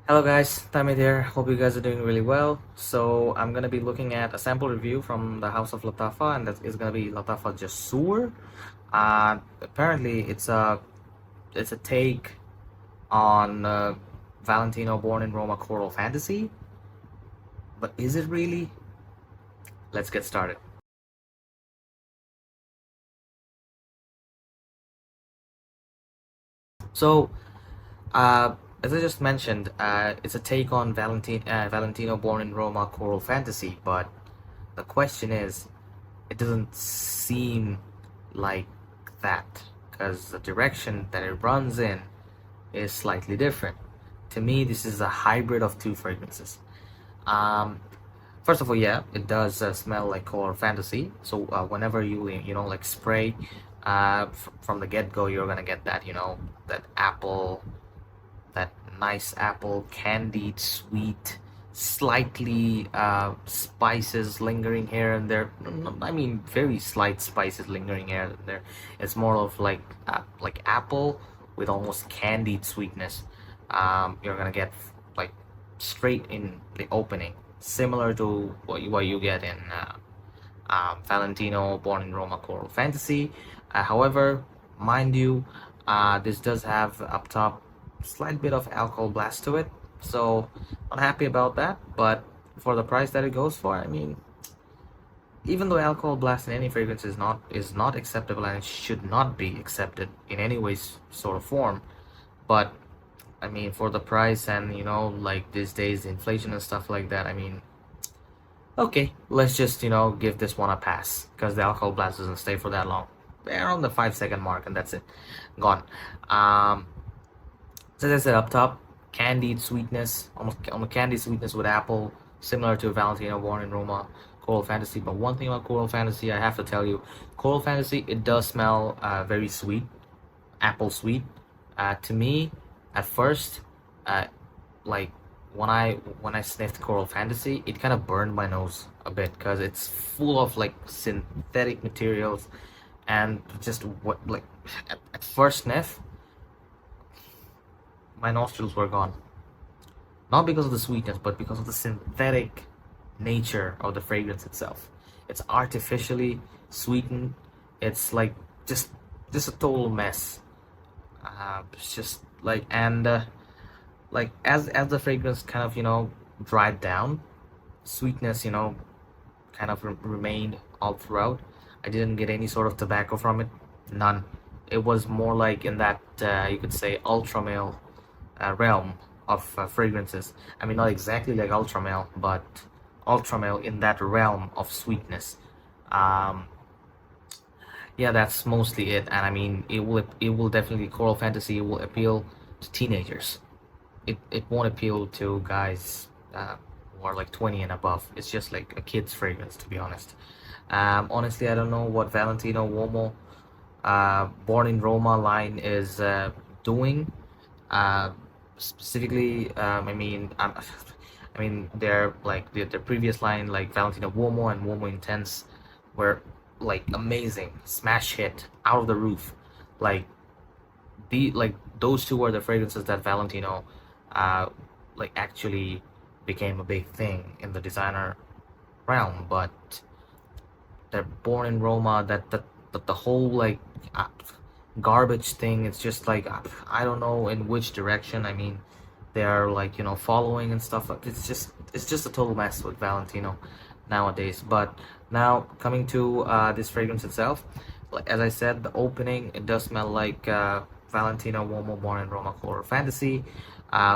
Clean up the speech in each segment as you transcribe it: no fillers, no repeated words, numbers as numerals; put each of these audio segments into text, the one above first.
Hello guys, Tamid here. Hope you guys are doing really well. So I'm gonna be looking at a sample review from the house of Lattafa, and that is gonna be Lattafa Jasoor. Apparently, it's a take on Valentino Born in Roma Choral Fantasy, but is it really? Let's get started. So, uh, as I just mentioned, it's a take on Valentino Born in Roma Choral Fantasy, but the question is, it doesn't seem like that because the direction that it runs in is slightly different. To me, this is a hybrid of two fragrances. Um, First of all, yeah, it does smell like color fantasy. So whenever you like spray, from the get go, you're gonna get that that apple, that nice apple, candied, sweet, slightly spices lingering here and there. I mean, very slight spices lingering here and there. It's more of like apple with almost candied sweetness. You're gonna get like straight in the opening, similar to what you get in Valentino Born in Roma Choral Fantasy. However, mind you, this does have up top slight bit of alcohol blast to it, so not happy about that. But for the price that it goes for, I mean, even though alcohol blast in any fragrance is not acceptable and it should not be accepted in any way, sort of form, but I mean, for the price and like these days inflation and stuff like that, I mean, okay, let's just give this one a pass because the alcohol blast doesn't stay for that long. They're on the 5 second mark and that's it, gone. Um, so as I said up top, candied sweetness, almost candied sweetness with apple, similar to Valentino Born in Roma, Coral Fantasy. But one thing about Coral Fantasy, I have to tell you, Coral Fantasy, it does smell very sweet, apple sweet. To me, at first, uh, like when I sniffed Coral Fantasy, it kind of burned my nose a bit because it's full of like synthetic materials and just what like at first sniff, my nostrils were gone. Not because of the sweetness, but because of the synthetic nature of the fragrance itself. It's artificially sweetened. It's like just just a total mess. It's just like and like as the fragrance kind of dried down, sweetness kind of remained all throughout. I didn't get any sort of tobacco from it, none. It was more like in that you could say ultra male realm of fragrances. I mean, not exactly like ultra male, but ultra male in that realm of sweetness. Um, yeah, that's mostly it. And I mean, it will definitely Coral Fantasy will appeal to teenagers. It won't appeal to guys who are like 20 and above. It's just like a kid's fragrance, to be honest. Honestly, I don't know what Valentino Uomo Born in Roma line is doing. Uh, Specifically, I mean, their like their previous line, like Valentino Uomo and Uomo Intense, were like amazing, smash hit, out of the roof. Like those two were the fragrances that Valentino uh like actually became a big thing in the designer realm. But they're Born in Roma, that the whole like uh, garbage thing, it's just like I don't know in which direction. I mean, they're like following and stuff. Like it's just a total mess with Valentino nowadays. But now coming to this fragrance itself, like as I said, the opening, it does smell like Valentino Uomo Born in Roma Color Fantasy,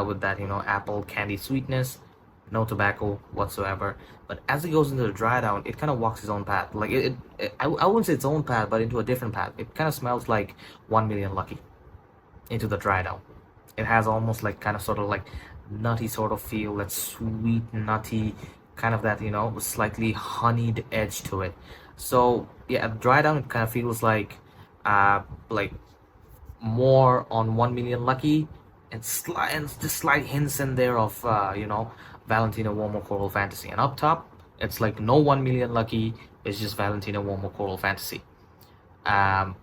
with that apple candy sweetness, no tobacco whatsoever. But as it goes into the dry down, it kind of walks its own path. Like I wouldn't say its own path, but into a different path. It kind of smells like 1 million Lucky into the dry down. It has almost like kind of sort of like nutty sort of feel, that sweet nutty kind of that slightly honeyed edge to it. So yeah, at dry down, it kind of feels like more on 1 million Lucky, and just slight hints in there of Valentino Uomo Coral Fantasy. And up top, it's like no 1 million Lucky, it's just Valentino Uomo Coral Fantasy. Um,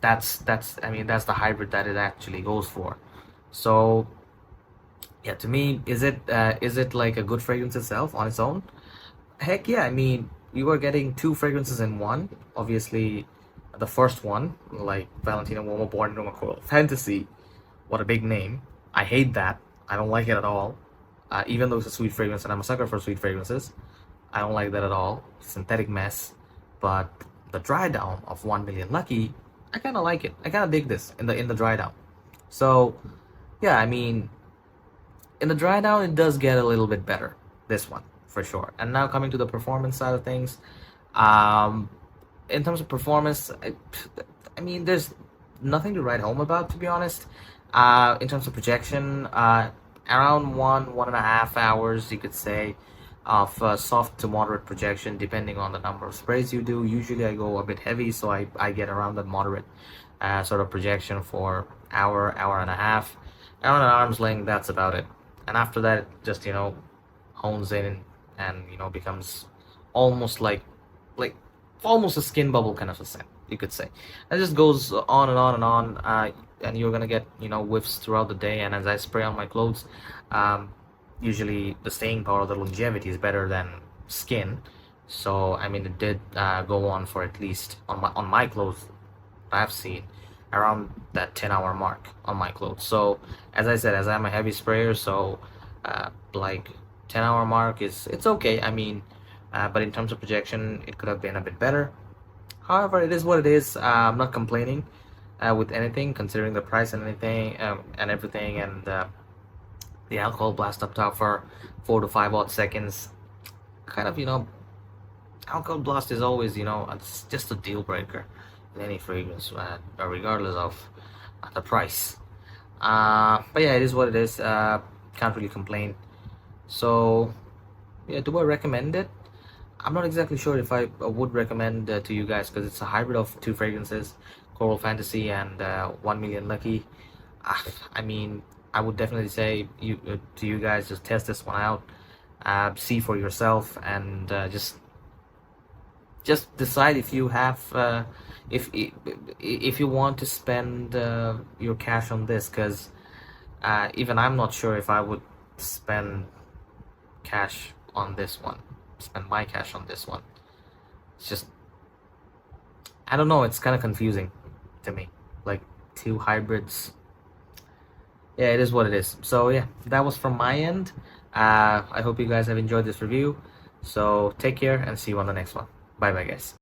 that's I mean, that's the hybrid that it actually goes for. So Yeah, to me, is it like a good fragrance itself on its own? Heck yeah, I mean, you are getting two fragrances in one. Obviously, the first one, like Valentino Uomo Born in Roma Coral Fantasy, what a big name. I hate that. I don't like it at all. Even though it's a sweet fragrance, and I'm a sucker for sweet fragrances, I don't like that at all. Synthetic mess. But the dry down of 1 Million Lucky, I kind of like it. I kind of dig this in the dry down. So yeah, I mean, in the dry down, it does get a little bit better. This one for sure. And now coming to the performance side of things, um, in terms of performance, I mean, there's nothing to write home about, to be honest. In terms of projection, around 1.5 hours, you could say, of soft to moderate projection, depending on the number of sprays you do. Usually, I go a bit heavy, so I get around that moderate sort of projection for hour and a half. Around an arm's length, that's about it. And after that, it just hones in and becomes almost like almost a skin bubble kind of a scent, you could say. It just goes on and on and on, and you're gonna get whiffs throughout the day. And as I spray on my clothes, um, usually the staying power, the longevity is better than skin. So I mean, it did go on for at least on my clothes I've seen around that 10-hour mark on my clothes. So as I said, as I'm a heavy sprayer, so like 10-hour mark is it's okay. I mean, but in terms of projection, it could have been a bit better. However, it is what it is. I'm not complaining with anything, considering the price and anything and everything, and the alcohol blast up top for 4 to 5 odd seconds. Kind of, alcohol blast is always, it's just a deal breaker in any fragrance, regardless of the price. But yeah, it is what it is. Can't really complain. So yeah, do I recommend it? I'm not exactly sure if I would recommend to you guys, because it's a hybrid of two fragrances, Coral Fantasy and 1 Million Lucky. I mean, I would definitely say to you guys, just test this one out, see for yourself, and just decide if you have if you want to spend your cash on this, because even I'm not sure if I would spend cash on this one, spend my cash on this one. It's just, I don't know, it's kind of confusing to me, like two hybrids. Yeah, it is what it is. So yeah, that was from my end. I hope you guys have enjoyed this review. So take care and see you on the next one. Bye bye, guys.